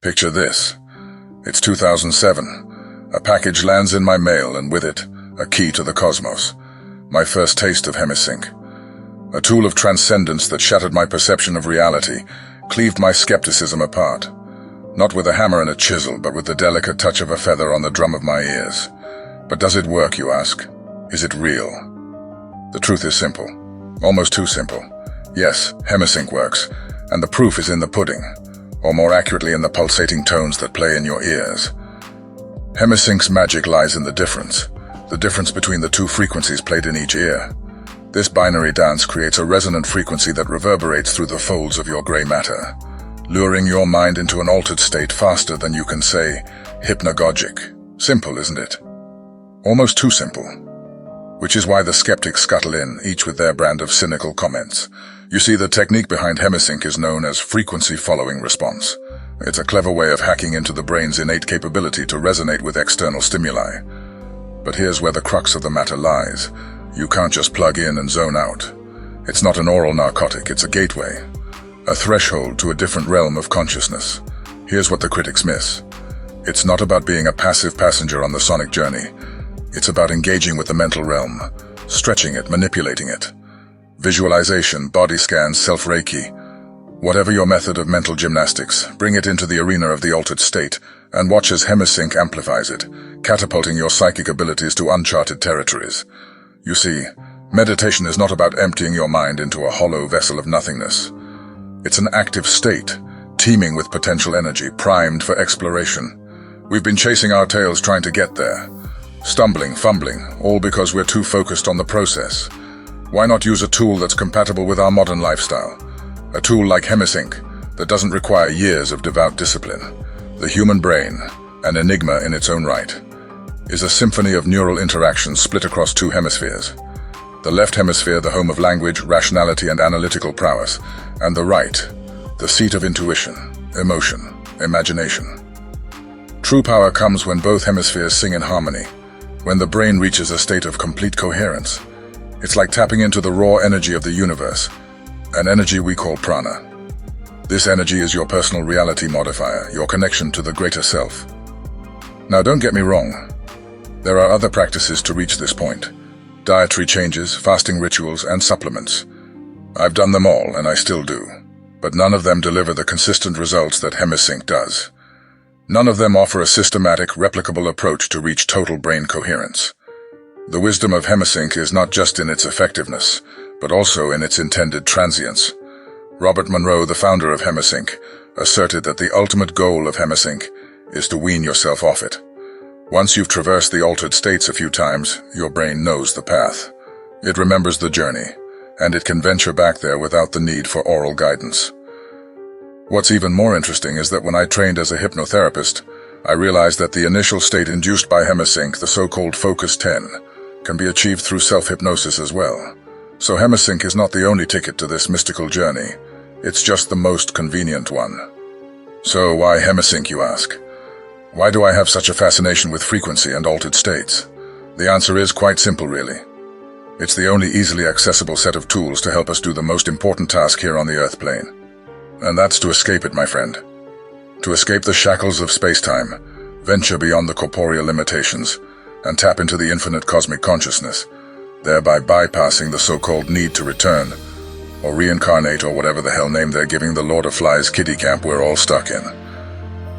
Picture this. It's 2007. A package lands in my mail, and with it, a key to the cosmos. My first taste of Hemi-Sync. A tool of transcendence that shattered my perception of reality, cleaved my skepticism apart. Not with a hammer and a chisel, but with the delicate touch of a feather on the drum of my ears. But does it work, you ask? Is it real? The truth is simple. Almost too simple. Yes, Hemi-Sync works, and the proof is in the pudding, or more accurately in the pulsating tones that play in your ears. Hemi-Sync's magic lies in the difference between the two frequencies played in each ear. This binary dance creates a resonant frequency that reverberates through the folds of your gray matter, luring your mind into an altered state faster than you can say, hypnagogic. Simple, isn't it? Almost too simple. Which is why the skeptics scuttle in, each with their brand of cynical comments. You see, the technique behind Hemi-Sync is known as frequency-following response. It's a clever way of hacking into the brain's innate capability to resonate with external stimuli. But here's where the crux of the matter lies. You can't just plug in and zone out. It's not an oral narcotic, it's a gateway. A threshold to a different realm of consciousness. Here's what the critics miss. It's not about being a passive passenger on the sonic journey. It's about engaging with the mental realm, stretching it, manipulating it. Visualization, body scans, self-reiki. Whatever your method of mental gymnastics, bring it into the arena of the altered state and watch as Hemi-Sync amplifies it, catapulting your psychic abilities to uncharted territories. You see, meditation is not about emptying your mind into a hollow vessel of nothingness. It's an active state, teeming with potential energy, primed for exploration. We've been chasing our tails trying to get there. Stumbling, fumbling, all because we're too focused on the process. Why not use a tool that's compatible with our modern lifestyle? A tool like Hemi-Sync that doesn't require years of devout discipline. The human brain, an enigma in its own right, is a symphony of neural interactions split across two hemispheres. The left hemisphere, the home of language, rationality, and analytical prowess, and the right, the seat of intuition, emotion, imagination. True power comes when both hemispheres sing in harmony, when the brain reaches a state of complete coherence. It's like tapping into the raw energy of the universe, an energy we call prana. This energy is your personal reality modifier, your connection to the greater self. Now, don't get me wrong. There are other practices to reach this point. Dietary changes, fasting rituals, and supplements. I've done them all, and I still do. But none of them deliver the consistent results that Hemi-Sync does. None of them offer a systematic, replicable approach to reach total brain coherence. The wisdom of Hemi-Sync is not just in its effectiveness, but also in its intended transience. Robert Monroe, the founder of Hemi-Sync, asserted that the ultimate goal of Hemi-Sync is to wean yourself off it. Once you've traversed the altered states a few times, your brain knows the path. It remembers the journey, and it can venture back there without the need for oral guidance. What's even more interesting is that when I trained as a hypnotherapist, I realized that the initial state induced by Hemi-Sync, the so-called Focus 10, can be achieved through self-hypnosis as well. So Hemi-Sync is not the only ticket to this mystical journey. It's just the most convenient one. So why Hemi-Sync, you ask? Why do I have such a fascination with frequency and altered states? The answer is quite simple, really. It's the only easily accessible set of tools to help us do the most important task here on the Earth plane. And that's to escape it, my friend. To escape the shackles of spacetime, venture beyond the corporeal limitations, and tap into the infinite cosmic consciousness, thereby bypassing the so-called need to return, or reincarnate, or whatever the hell name they're giving the Lord of Flies kiddie camp we're all stuck in.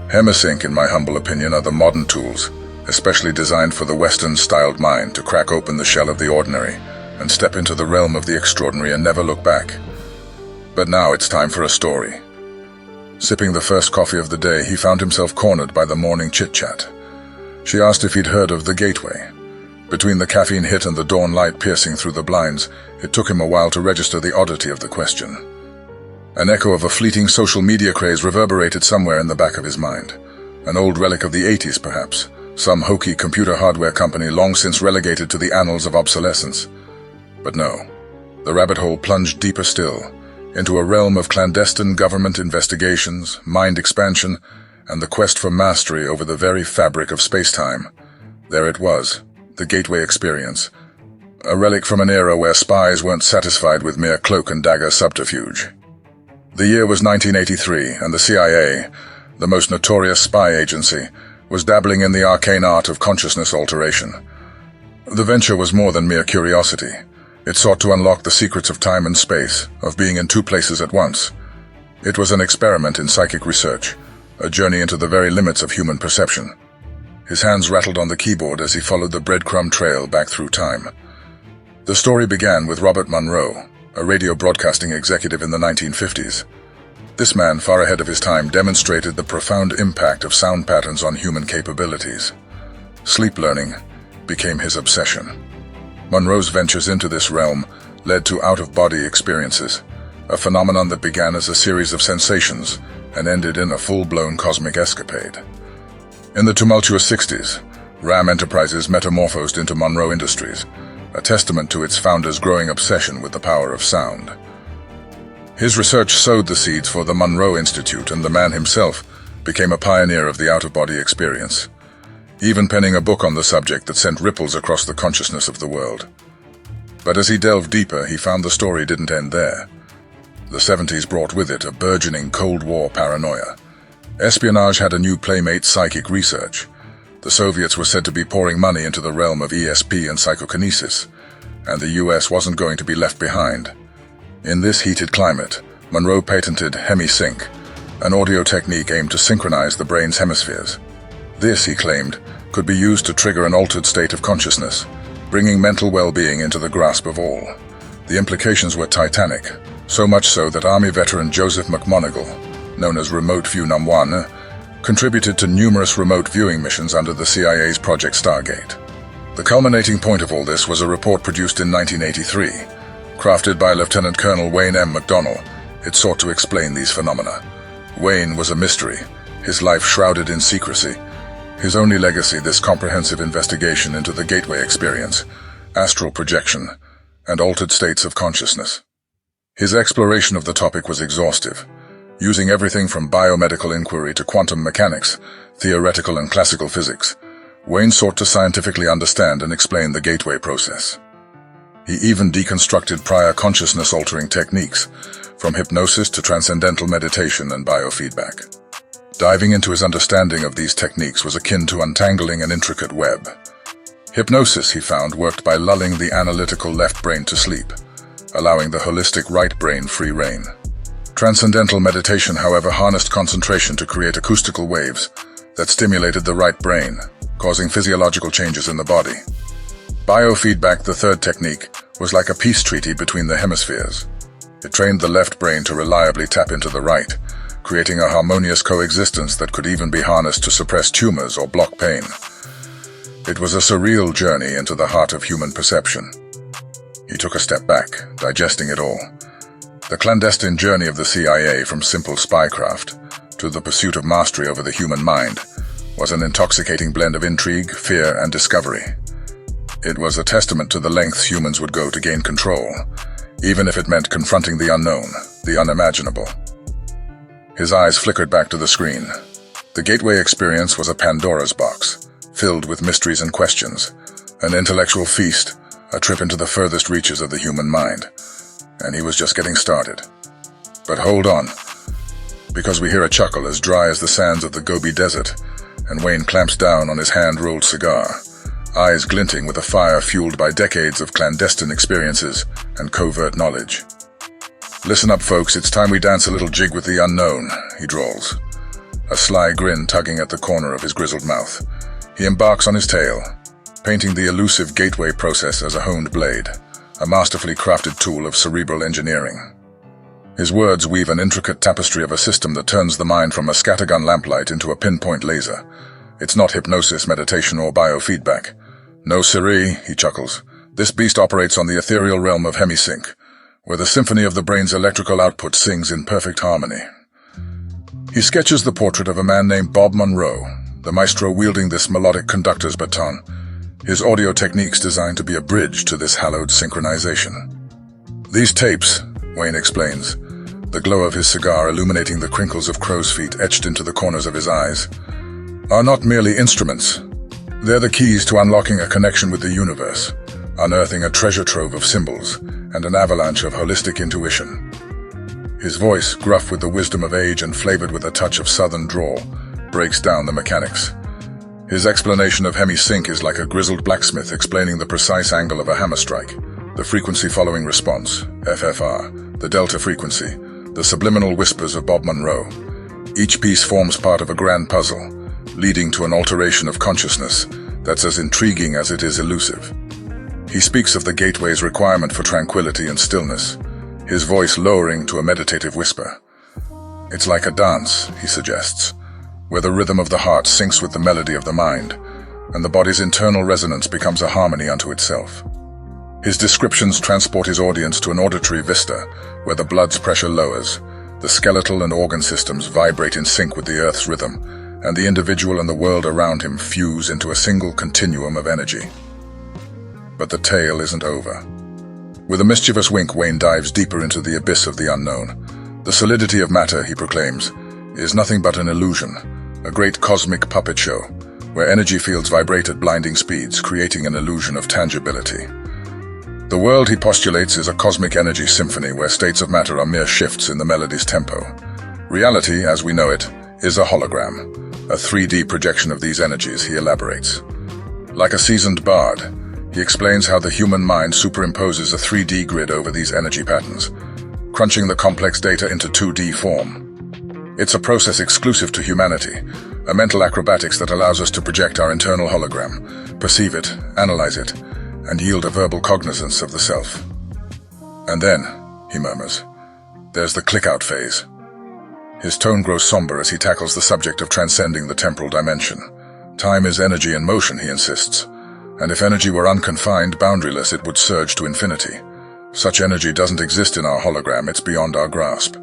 Hemi-Sync, in my humble opinion, are the modern tools, especially designed for the Western-styled mind to crack open the shell of the ordinary and step into the realm of the extraordinary and never look back. But now it's time for a story. Sipping the first coffee of the day, he found himself cornered by the morning chit-chat. She asked if he'd heard of the Gateway. Between the caffeine hit and the dawn light piercing through the blinds, it took him a while to register the oddity of the question. An echo of a fleeting social media craze reverberated somewhere in the back of his mind. An old relic of the 80s, perhaps. Some hokey computer hardware company long since relegated to the annals of obsolescence. But no. The rabbit hole plunged deeper still, into a realm of clandestine government investigations, mind expansion, and the quest for mastery over the very fabric of space-time. There it was, the Gateway experience. A relic from an era where spies weren't satisfied with mere cloak-and-dagger subterfuge. The year was 1983, and the CIA, the most notorious spy agency, was dabbling in the arcane art of consciousness alteration. The venture was more than mere curiosity. It sought to unlock the secrets of time and space, of being in two places at once. It was an experiment in psychic research, a journey into the very limits of human perception. His hands rattled on the keyboard as he followed the breadcrumb trail back through time. The story began with Robert Monroe, a radio broadcasting executive in the 1950s. This man, far ahead of his time, demonstrated the profound impact of sound patterns on human capabilities. Sleep learning became his obsession. Monroe's ventures into this realm led to out-of-body experiences, a phenomenon that began as a series of sensations and ended in a full-blown cosmic escapade. In the tumultuous 60s, RAM Enterprises metamorphosed into Monroe Industries, a testament to its founder's growing obsession with the power of sound. His research sowed the seeds for the Monroe Institute, and the man himself became a pioneer of the out-of-body experience, even penning a book on the subject that sent ripples across the consciousness of the world. But as he delved deeper, he found the story didn't end there. The 70s brought with it a burgeoning Cold War paranoia. Espionage had a new playmate: psychic research. The Soviets were said to be pouring money into the realm of ESP and psychokinesis, and the US wasn't going to be left behind. In this heated climate, Monroe patented Hemi-Sync, an audio technique aimed to synchronize the brain's hemispheres. This, he claimed, could be used to trigger an altered state of consciousness, bringing mental well-being into the grasp of all. The implications were titanic, so much so that Army veteran Joseph McMoneagle, known as Remote View No. 1, contributed to numerous remote viewing missions under the CIA's Project Stargate. The culminating point of all this was a report produced in 1983. Crafted by Lieutenant Colonel Wayne M. McDonnell, it sought to explain these phenomena. Wayne was a mystery, his life shrouded in secrecy. His only legacy, this comprehensive investigation into the gateway experience, astral projection, and altered states of consciousness. His exploration of the topic was exhaustive, using everything from biomedical inquiry to quantum mechanics, theoretical and classical physics. Wayne sought to scientifically understand and explain the gateway process. He even deconstructed prior consciousness-altering techniques, from hypnosis to transcendental meditation and biofeedback. Diving into his understanding of these techniques was akin to untangling an intricate web. Hypnosis, he found, worked by lulling the analytical left brain to sleep, allowing the holistic right brain free rein. Transcendental meditation, however, harnessed concentration to create acoustical waves that stimulated the right brain, causing physiological changes in the body. Biofeedback, the third technique, was like a peace treaty between the hemispheres. It trained the left brain to reliably tap into the right, creating a harmonious coexistence that could even be harnessed to suppress tumors or block pain. It was a surreal journey into the heart of human perception. He took a step back, digesting it all. The clandestine journey of the CIA, from simple spycraft to the pursuit of mastery over the human mind, was an intoxicating blend of intrigue, fear, and discovery. It was a testament to the lengths humans would go to gain control, even if it meant confronting the unknown, the unimaginable. His eyes flickered back to the screen. The gateway experience was a Pandora's box, filled with mysteries and questions, an intellectual feast, a trip into the furthest reaches of the human mind. And he was just getting started. But hold on, because we hear a chuckle as dry as the sands of the Gobi Desert, and Wayne clamps down on his hand-rolled cigar, eyes glinting with a fire fueled by decades of clandestine experiences and covert knowledge. "Listen up, folks, it's time we dance a little jig with the unknown," he drawls, a sly grin tugging at the corner of his grizzled mouth. He embarks on his tale, painting the elusive gateway process as a honed blade, a masterfully crafted tool of cerebral engineering. His words weave an intricate tapestry of a system that turns the mind from a scattergun lamplight into a pinpoint laser. It's not hypnosis, meditation, or biofeedback. "No siree," he chuckles. "This beast operates on the ethereal realm of Hemi-Sync, where the symphony of the brain's electrical output sings in perfect harmony." He sketches the portrait of a man named Bob Monroe, the maestro wielding this melodic conductor's baton, his audio techniques designed to be a bridge to this hallowed synchronization. "These tapes," Wayne explains, the glow of his cigar illuminating the crinkles of crow's feet etched into the corners of his eyes, "are not merely instruments. They're the keys to unlocking a connection with the universe, unearthing a treasure trove of symbols and an avalanche of holistic intuition." His voice, gruff with the wisdom of age and flavored with a touch of southern drawl, breaks down the mechanics. His explanation of Hemi-Sync is like a grizzled blacksmith explaining the precise angle of a hammer strike, the frequency following response, FFR, the delta frequency, the subliminal whispers of Bob Monroe. Each piece forms part of a grand puzzle, leading to an alteration of consciousness that's as intriguing as it is elusive. He speaks of the gateway's requirement for tranquility and stillness, his voice lowering to a meditative whisper. It's like a dance, he suggests, where the rhythm of the heart syncs with the melody of the mind, and the body's internal resonance becomes a harmony unto itself. His descriptions transport his audience to an auditory vista where the blood's pressure lowers, the skeletal and organ systems vibrate in sync with the Earth's rhythm, and the individual and the world around him fuse into a single continuum of energy. But the tale isn't over. With a mischievous wink, Wayne dives deeper into the abyss of the unknown. The solidity of matter, he proclaims, is nothing but an illusion, a great cosmic puppet show, where energy fields vibrate at blinding speeds, creating an illusion of tangibility. The world, he postulates, is a cosmic energy symphony where states of matter are mere shifts in the melody's tempo. Reality, as we know it, is a hologram, a 3D projection of these energies, he elaborates. Like a seasoned bard, he explains how the human mind superimposes a 3D grid over these energy patterns, crunching the complex data into 2D form. It's a process exclusive to humanity, a mental acrobatics that allows us to project our internal hologram, perceive it, analyze it, and yield a verbal cognizance of the self. And then, he murmurs, there's the click-out phase. His tone grows somber as he tackles the subject of transcending the temporal dimension. Time is energy in motion, he insists, and if energy were unconfined, boundaryless, it would surge to infinity. Such energy doesn't exist in our hologram, it's beyond our grasp.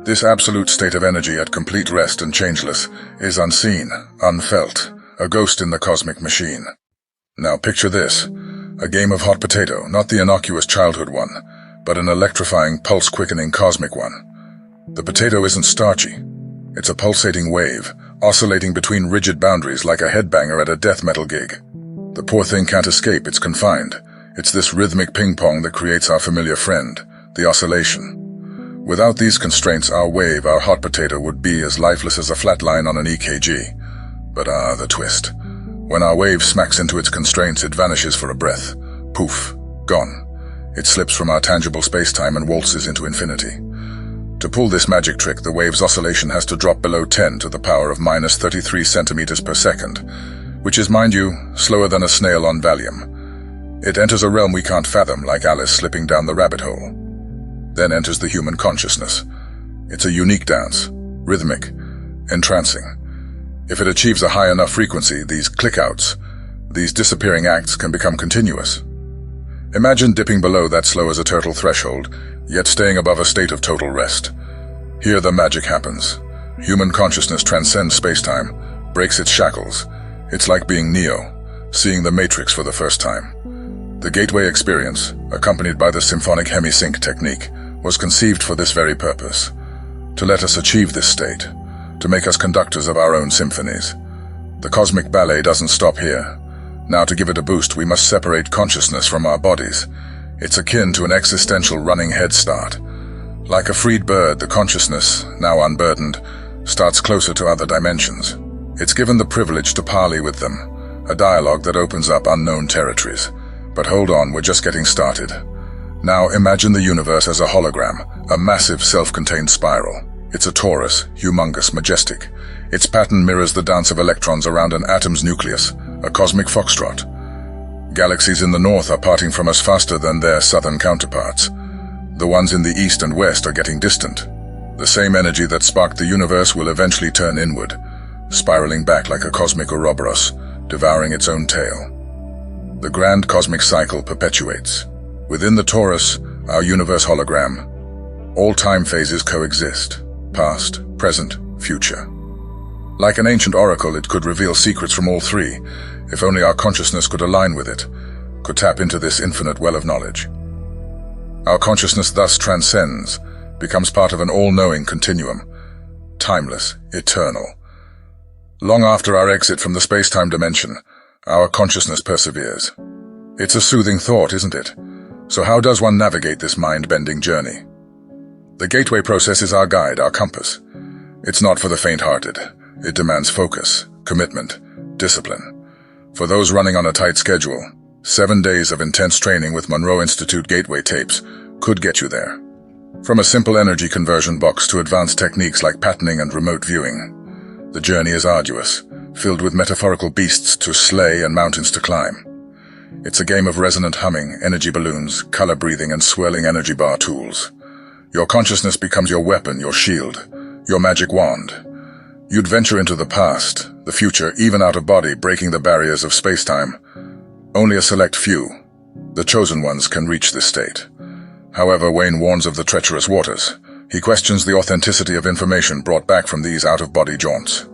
This absolute state of energy at complete rest and changeless is unseen, unfelt, a ghost in the cosmic machine. Now picture this, a game of hot potato, not the innocuous childhood one, but an electrifying, pulse-quickening cosmic one. The potato isn't starchy. It's a pulsating wave, oscillating between rigid boundaries like a headbanger at a death metal gig. The poor thing can't escape, it's confined. It's this rhythmic ping-pong that creates our familiar friend, the oscillation. Without these constraints, our wave, our hot potato, would be as lifeless as a flat line on an EKG. But the twist. When our wave smacks into its constraints, it vanishes for a breath. Poof, gone. It slips from our tangible space-time and waltzes into infinity. To pull this magic trick, the wave's oscillation has to drop below 10 to the power of minus 33 centimeters per second, which is, mind you, slower than a snail on Valium. It enters a realm we can't fathom, like Alice slipping down the rabbit hole. Then enters the human consciousness. It's a unique dance, rhythmic, entrancing. If it achieves a high enough frequency, these click-outs, these disappearing acts can become continuous. Imagine dipping below that slow as a turtle threshold, yet staying above a state of total rest. Here the magic happens. Human consciousness transcends space-time, breaks its shackles. It's like being Neo, seeing the Matrix for the first time. The gateway experience, accompanied by the symphonic Hemi-Sync technique, was conceived for this very purpose, to let us achieve this state, to make us conductors of our own symphonies. The cosmic ballet doesn't stop here. Now, to give it a boost, we must separate consciousness from our bodies. It's akin to an existential running head start. Like a freed bird, the consciousness, now unburdened, starts closer to other dimensions. It's given the privilege to parley with them, a dialogue that opens up unknown territories. But hold on, we're just getting started. Now imagine the universe as a hologram, a massive self-contained spiral. It's a torus, humongous, majestic. Its pattern mirrors the dance of electrons around an atom's nucleus, a cosmic foxtrot. Galaxies in the north are parting from us faster than their southern counterparts. The ones in the east and west are getting distant. The same energy that sparked the universe will eventually turn inward, spiraling back like a cosmic Ouroboros, devouring its own tail. The grand cosmic cycle perpetuates. Within the torus, our universe hologram, all time phases coexist, past, present, future. Like an ancient oracle, it could reveal secrets from all three, if only our consciousness could align with it, could tap into this infinite well of knowledge. Our consciousness thus transcends, becomes part of an all-knowing continuum, timeless, eternal. Long after our exit from the space-time dimension, our consciousness perseveres. It's a soothing thought, isn't it? So how does one navigate this mind-bending journey? The gateway process is our guide, our compass. It's not for the faint-hearted. It demands focus, commitment, discipline. For those running on a tight schedule, 7 days of intense training with Monroe Institute gateway tapes could get you there. From a simple energy conversion box to advanced techniques like patterning and remote viewing, the journey is arduous, filled with metaphorical beasts to slay and mountains to climb. It's a game of resonant humming, energy balloons, color breathing, and swirling energy bar tools. Your consciousness becomes your weapon, your shield, your magic wand. You'd venture into the past, the future, even out of body, breaking the barriers of space-time. Only a select few, the chosen ones, can reach this state. However, Wayne warns of the treacherous waters. He questions the authenticity of information brought back from these out-of-body jaunts.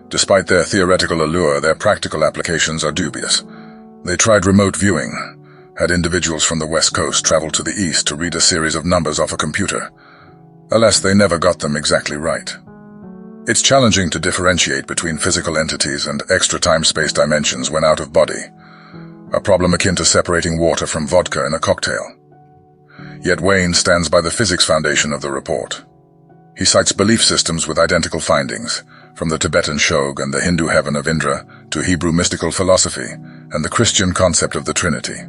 Despite their theoretical allure, their practical applications are dubious. They tried remote viewing, had individuals from the West Coast travel to the East to read a series of numbers off a computer. Alas, they never got them exactly right. It's challenging to differentiate between physical entities and extra-time-space dimensions when out of body, a problem akin to separating water from vodka in a cocktail. Yet Wayne stands by the physics foundation of the report. He cites belief systems with identical findings, from the Tibetan Shog and the Hindu heaven of Indra to Hebrew mystical philosophy and the Christian concept of the Trinity.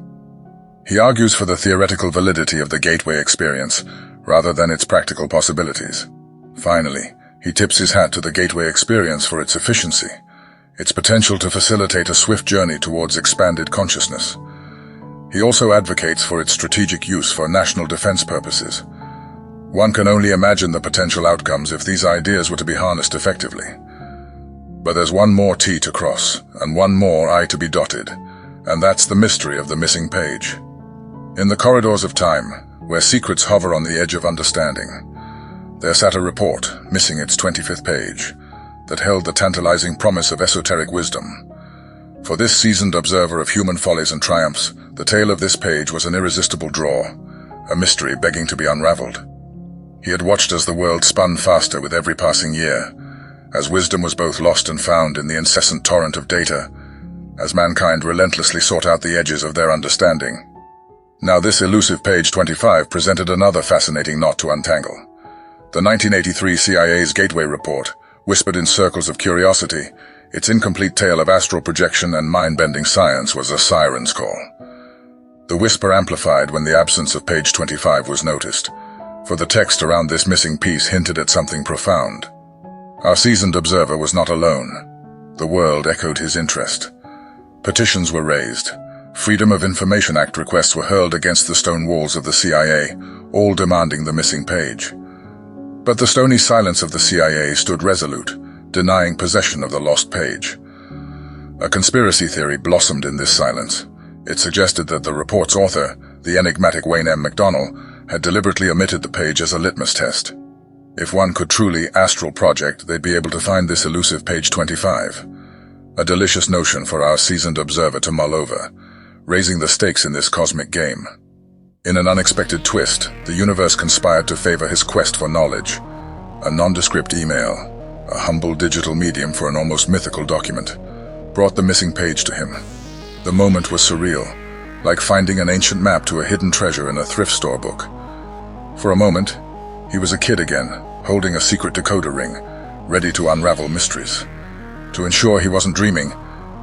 He argues for the theoretical validity of the gateway experience rather than its practical possibilities. Finally, he tips his hat to the gateway experience for its efficiency, its potential to facilitate a swift journey towards expanded consciousness. He also advocates for its strategic use for national defense purposes. One can only imagine the potential outcomes if these ideas were to be harnessed effectively. But there's one more T to cross, and one more I to be dotted, and that's the mystery of the missing page. In the corridors of time, where secrets hover on the edge of understanding, there sat a report, missing its 25th page, that held the tantalizing promise of esoteric wisdom. For this seasoned observer of human follies and triumphs, the tale of this page was an irresistible draw, a mystery begging to be unraveled. He had watched as the world spun faster with every passing year, as wisdom was both lost and found in the incessant torrent of data, as mankind relentlessly sought out the edges of their understanding. Now this elusive page 25 presented another fascinating knot to untangle. The 1983 CIA's Gateway Report, whispered in circles of curiosity, its incomplete tale of astral projection and mind-bending science was a siren's call. The whisper amplified when the absence of page 25 was noticed, for the text around this missing piece hinted at something profound. Our seasoned observer was not alone. The world echoed his interest. Petitions were raised. Freedom of Information Act requests were hurled against the stone walls of the CIA, all demanding the missing page. But the stony silence of the CIA stood resolute, denying possession of the lost page. A conspiracy theory blossomed in this silence. It suggested that the report's author, the enigmatic Wayne M. McDonnell, had deliberately omitted the page as a litmus test. If one could truly astral project, they'd be able to find this elusive page 25. A delicious notion for our seasoned observer to mull over, raising the stakes in this cosmic game. In an unexpected twist, the universe conspired to favor his quest for knowledge. A nondescript email, a humble digital medium for an almost mythical document, brought the missing page to him. The moment was surreal, like finding an ancient map to a hidden treasure in a thrift store book. For a moment, he was a kid again, holding a secret decoder ring, ready to unravel mysteries. To ensure he wasn't dreaming,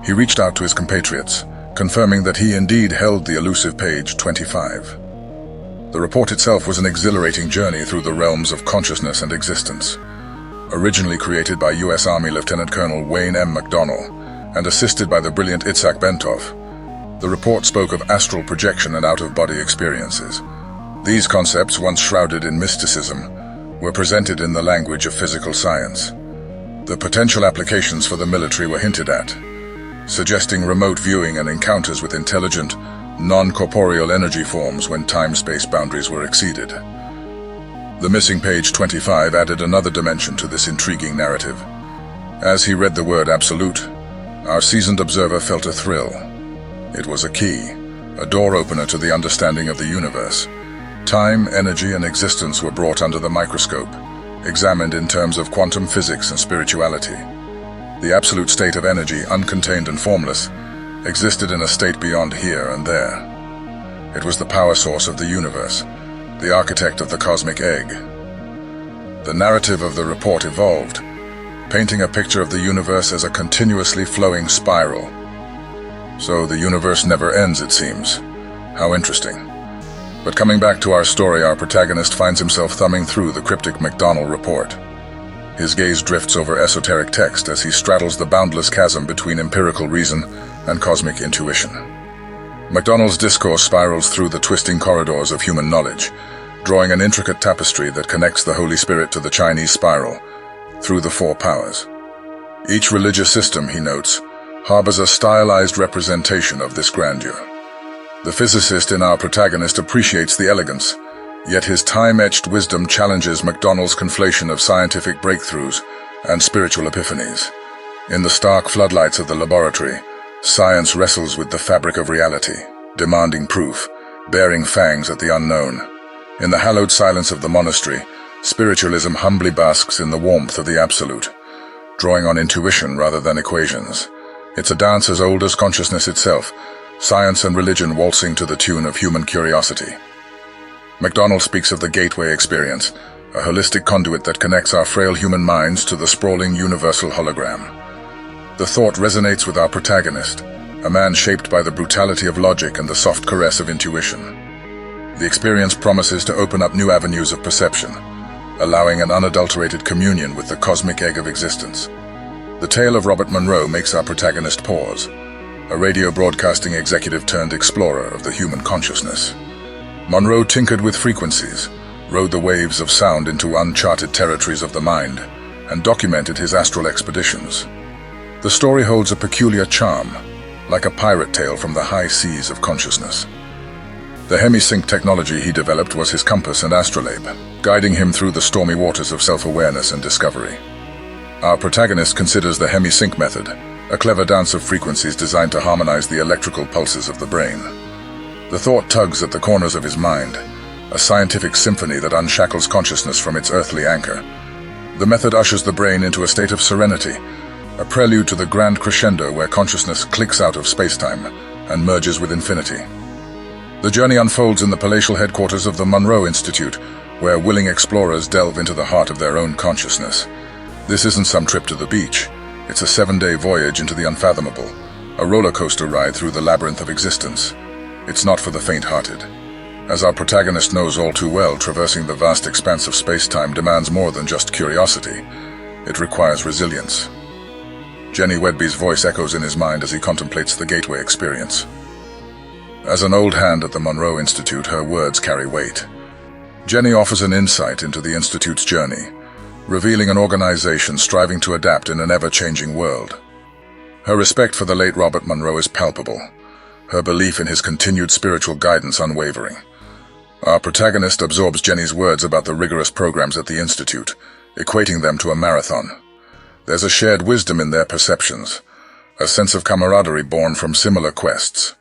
he reached out to his compatriots, confirming that he indeed held the elusive page 25. The report itself was an exhilarating journey through the realms of consciousness and existence. Originally created by U.S. Army Lieutenant Colonel Wayne M. McDonnell and assisted by the brilliant Itzhak Bentov, the report spoke of astral projection and out-of-body experiences. These concepts, once shrouded in mysticism, were presented in the language of physical science. The potential applications for the military were hinted at, suggesting remote viewing and encounters with intelligent, non-corporeal energy forms when time-space boundaries were exceeded. The missing page 25 added another dimension to this intriguing narrative. As he read the word absolute, our seasoned observer felt a thrill. It was a key, a door opener to the understanding of the universe. Time, energy, and existence were brought under the microscope, examined in terms of quantum physics and spirituality. The absolute state of energy, uncontained and formless, existed in a state beyond here and there. It was the power source of the universe, the architect of the cosmic egg. The narrative of the report evolved, painting a picture of the universe as a continuously flowing spiral. So the universe never ends, it seems. How interesting. But coming back to our story, our protagonist finds himself thumbing through the cryptic McDonnell report. His gaze drifts over esoteric text as he straddles the boundless chasm between empirical reason and cosmic intuition. McDonnell's discourse spirals through the twisting corridors of human knowledge, drawing an intricate tapestry that connects the Holy Spirit to the Chinese spiral through the four powers. Each religious system, he notes, harbors a stylized representation of this grandeur. The physicist in our protagonist appreciates the elegance, yet his time-etched wisdom challenges McDonnell's conflation of scientific breakthroughs and spiritual epiphanies. In the stark floodlights of the laboratory, science wrestles with the fabric of reality, demanding proof, bearing fangs at the unknown. In the hallowed silence of the monastery, spiritualism humbly basks in the warmth of the absolute, drawing on intuition rather than equations. It's a dance as old as consciousness itself, science and religion waltzing to the tune of human curiosity. McDonnell speaks of the gateway experience, a holistic conduit that connects our frail human minds to the sprawling universal hologram. The thought resonates with our protagonist, a man shaped by the brutality of logic and the soft caress of intuition. The experience promises to open up new avenues of perception, allowing an unadulterated communion with the cosmic egg of existence. The tale of Robert Monroe makes our protagonist pause, a radio broadcasting executive turned explorer of the human consciousness. Monroe tinkered with frequencies, rode the waves of sound into uncharted territories of the mind, and documented his astral expeditions. The story holds a peculiar charm, like a pirate tale from the high seas of consciousness. The Hemi-Sync technology he developed was his compass and astrolabe, guiding him through the stormy waters of self-awareness and discovery. Our protagonist considers the Hemi-Sync method, a clever dance of frequencies designed to harmonize the electrical pulses of the brain. The thought tugs at the corners of his mind, a scientific symphony that unshackles consciousness from its earthly anchor. The method ushers the brain into a state of serenity, a prelude to the grand crescendo where consciousness clicks out of spacetime and merges with infinity. The journey unfolds in the palatial headquarters of the Monroe Institute, where willing explorers delve into the heart of their own consciousness. This isn't some trip to the beach. It's a 7-day voyage into the unfathomable, a roller coaster ride through the labyrinth of existence. It's not for the faint-hearted. As our protagonist knows all too well, traversing the vast expanse of space-time demands more than just curiosity. It requires resilience. Jenny Wedby's voice echoes in his mind as he contemplates the gateway experience. As an old hand at the Monroe Institute, her words carry weight. Jenny offers an insight into the Institute's journey, revealing an organization striving to adapt in an ever-changing world. Her respect for the late Robert Monroe is palpable, her belief in his continued spiritual guidance unwavering. Our protagonist absorbs Jenny's words about the rigorous programs at the Institute, equating them to a marathon. There's a shared wisdom in their perceptions, a sense of camaraderie born from similar quests.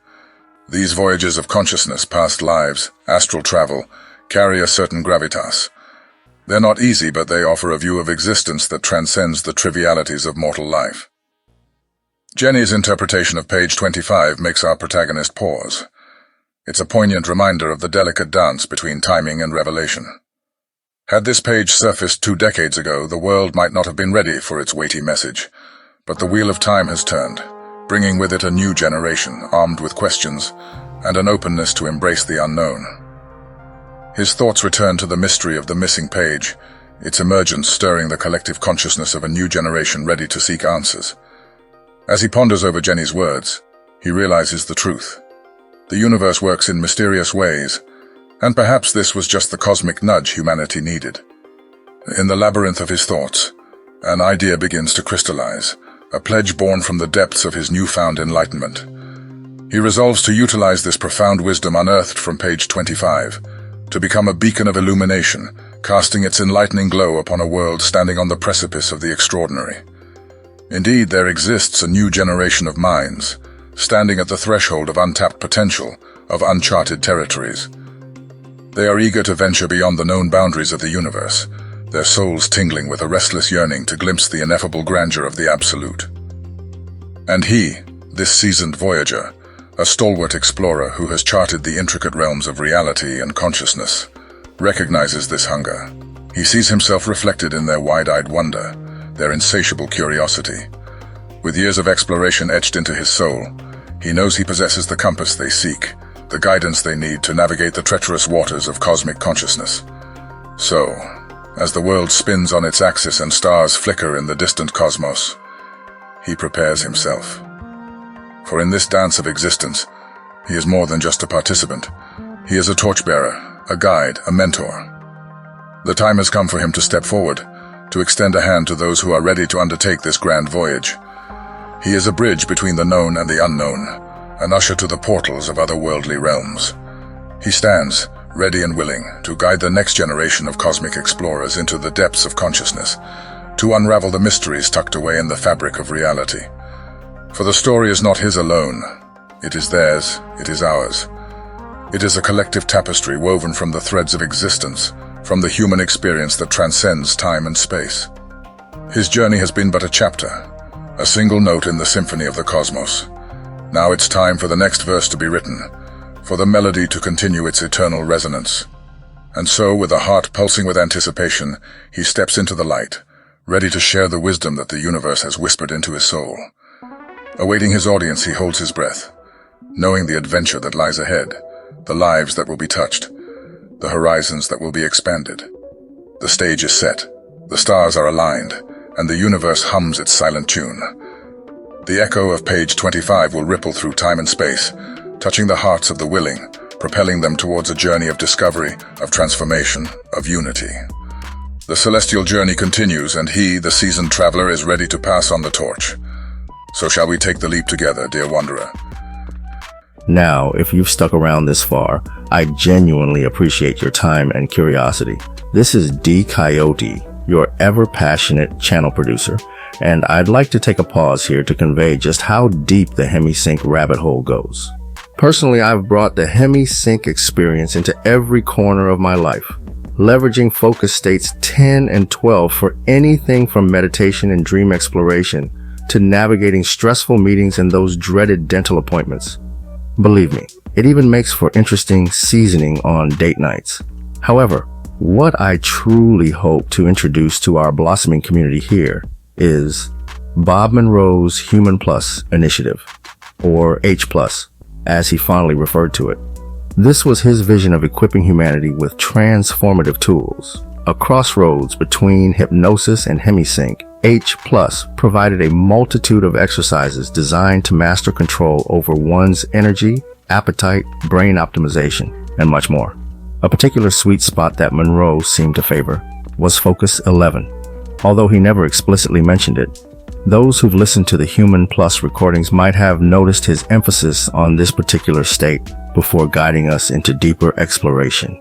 These voyages of consciousness, past lives, astral travel, carry a certain gravitas. They're not easy, but they offer a view of existence that transcends the trivialities of mortal life. Jenny's interpretation of page 25 makes our protagonist pause. It's a poignant reminder of the delicate dance between timing and revelation. Had this page surfaced 2 decades ago, the world might not have been ready for its weighty message. But the wheel of time has turned, bringing with it a new generation, armed with questions and an openness to embrace the unknown. His thoughts return to the mystery of the missing page, its emergence stirring the collective consciousness of a new generation ready to seek answers. As he ponders over Jenny's words, he realizes the truth. The universe works in mysterious ways, and perhaps this was just the cosmic nudge humanity needed. In the labyrinth of his thoughts, an idea begins to crystallize, a pledge born from the depths of his newfound enlightenment. He resolves to utilize this profound wisdom unearthed from page 25, to become a beacon of illumination, casting its enlightening glow upon a world standing on the precipice of the extraordinary. Indeed, there exists a new generation of minds, standing at the threshold of untapped potential, of uncharted territories. They are eager to venture beyond the known boundaries of the universe, their souls tingling with a restless yearning to glimpse the ineffable grandeur of the absolute. And he, this seasoned voyager, a stalwart explorer who has charted the intricate realms of reality and consciousness, recognizes this hunger. He sees himself reflected in their wide-eyed wonder, their insatiable curiosity. With years of exploration etched into his soul, he knows he possesses the compass they seek, the guidance they need to navigate the treacherous waters of cosmic consciousness. So, as the world spins on its axis and stars flicker in the distant cosmos, he prepares himself. For in this dance of existence, he is more than just a participant. He is a torchbearer, a guide, a mentor. The time has come for him to step forward, to extend a hand to those who are ready to undertake this grand voyage. He is a bridge between the known and the unknown, an usher to the portals of otherworldly realms. He stands, ready and willing, to guide the next generation of cosmic explorers into the depths of consciousness, to unravel the mysteries tucked away in the fabric of reality. For the story is not his alone. It is theirs, it is ours. It is a collective tapestry woven from the threads of existence, from the human experience that transcends time and space. His journey has been but a chapter, a single note in the symphony of the cosmos. Now it's time for the next verse to be written, for the melody to continue its eternal resonance. And so, with a heart pulsing with anticipation, he steps into the light, ready to share the wisdom that the universe has whispered into his soul. Awaiting his audience, he holds his breath, knowing the adventure that lies ahead, the lives that will be touched, the horizons that will be expanded. The stage is set, the stars are aligned, and the universe hums its silent tune. The echo of page 25 will ripple through time and space, touching the hearts of the willing, propelling them towards a journey of discovery, of transformation, of unity. The celestial journey continues, and he, the seasoned traveler, is ready to pass on the torch. So shall we take the leap together, dear wanderer? Now, if you've stuck around this far, I genuinely appreciate your time and curiosity. This is D. Coyote, your ever-passionate channel producer, and I'd like to take a pause here to convey just how deep the Hemi-Sync rabbit hole goes. Personally, I've brought the Hemi-Sync experience into every corner of my life, leveraging focus states 10 and 12 for anything from meditation and dream exploration to navigating stressful meetings and those dreaded dental appointments. Believe me, it even makes for interesting seasoning on date nights. However, what I truly hope to introduce to our blossoming community here is Bob Monroe's Human Plus initiative, or H+, as he fondly referred to it. This was his vision of equipping humanity with transformative tools. A crossroads between hypnosis and Hemi-Sync, H+ provided a multitude of exercises designed to master control over one's energy, appetite, brain optimization, and much more. A particular sweet spot that Monroe seemed to favor was Focus 11. Although he never explicitly mentioned it, those who've listened to the Human Plus recordings might have noticed his emphasis on this particular state before guiding us into deeper exploration.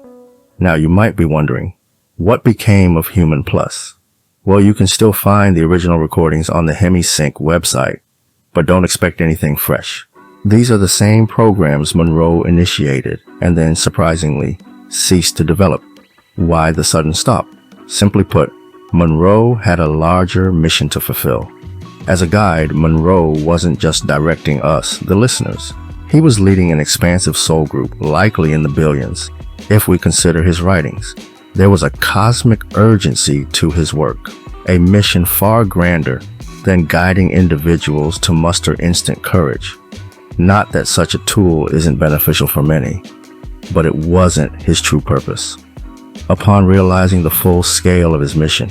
Now you might be wondering, what became of Human Plus? Well, you can still find the original recordings on the Hemi-Sync website, but don't expect anything fresh. These are the same programs Monroe initiated and then surprisingly ceased to develop. Why the sudden stop? Simply put, Monroe had a larger mission to fulfill. As a guide, Monroe wasn't just directing us, the listeners. He was leading an expansive soul group, likely in the billions, if we consider his writings. There was a cosmic urgency to his work, a mission far grander than guiding individuals to muster instant courage. Not that such a tool isn't beneficial for many, but it wasn't his true purpose. Upon realizing the full scale of his mission,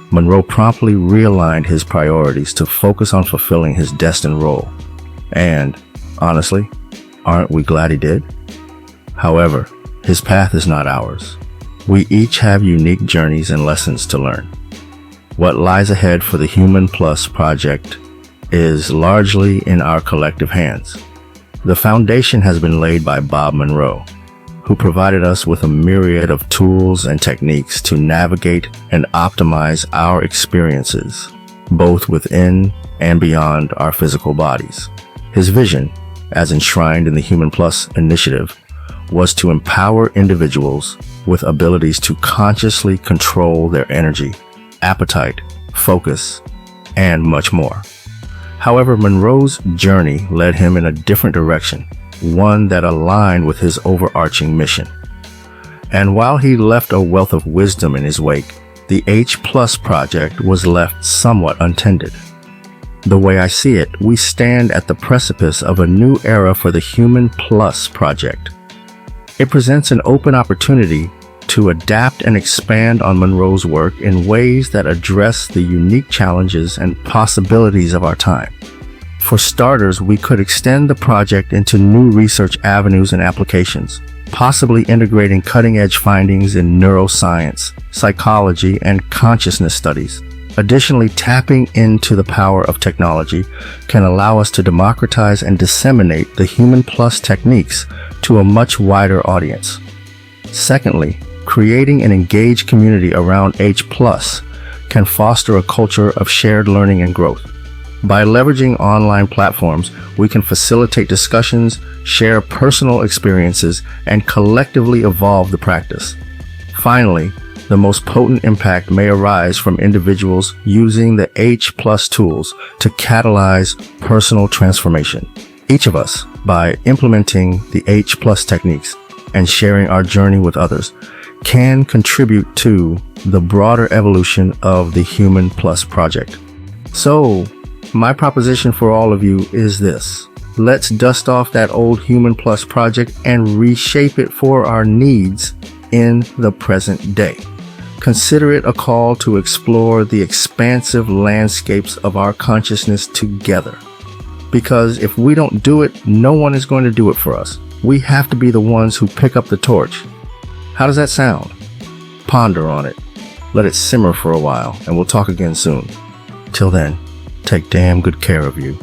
Monroe promptly realigned his priorities to focus on fulfilling his destined role. And, honestly, aren't we glad he did? However, his path is not ours. We each have unique journeys and lessons to learn. What lies ahead for the Human Plus project is largely in our collective hands. The foundation has been laid by Bob Monroe, who provided us with a myriad of tools and techniques to navigate and optimize our experiences, both within and beyond our physical bodies. His vision, as enshrined in the Human Plus initiative, was to empower individuals with abilities to consciously control their energy, appetite, focus, and much more. However, Monroe's journey led him in a different direction, one that aligned with his overarching mission. And while he left a wealth of wisdom in his wake, the H Plus project was left somewhat untended. The way I see it, we stand at the precipice of a new era for the Human Plus project. It presents an open opportunity to adapt and expand on Monroe's work in ways that address the unique challenges and possibilities of our time. For starters, we could extend the project into new research avenues and applications, possibly integrating cutting-edge findings in neuroscience, psychology, and consciousness studies. Additionally, tapping into the power of technology can allow us to democratize and disseminate the Human Plus techniques to a much wider audience. Secondly, creating an engaged community around H Plus can foster a culture of shared learning and growth. By leveraging online platforms, we can facilitate discussions, share personal experiences, and collectively evolve the practice. Finally, the most potent impact may arise from individuals using the H Plus tools to catalyze personal transformation. Each of us, by implementing the H Plus techniques and sharing our journey with others, can contribute to the broader evolution of the Human Plus project. So, my proposition for all of you is this. Let's dust off that old Human Plus project and reshape it for our needs in the present day. Consider it a call to explore the expansive landscapes of our consciousness together. Because if we don't do it, no one is going to do it for us. We have to be the ones who pick up the torch. How does that sound? Ponder on it. Let it simmer for a while, and we'll talk again soon. Till then, take damn good care of you.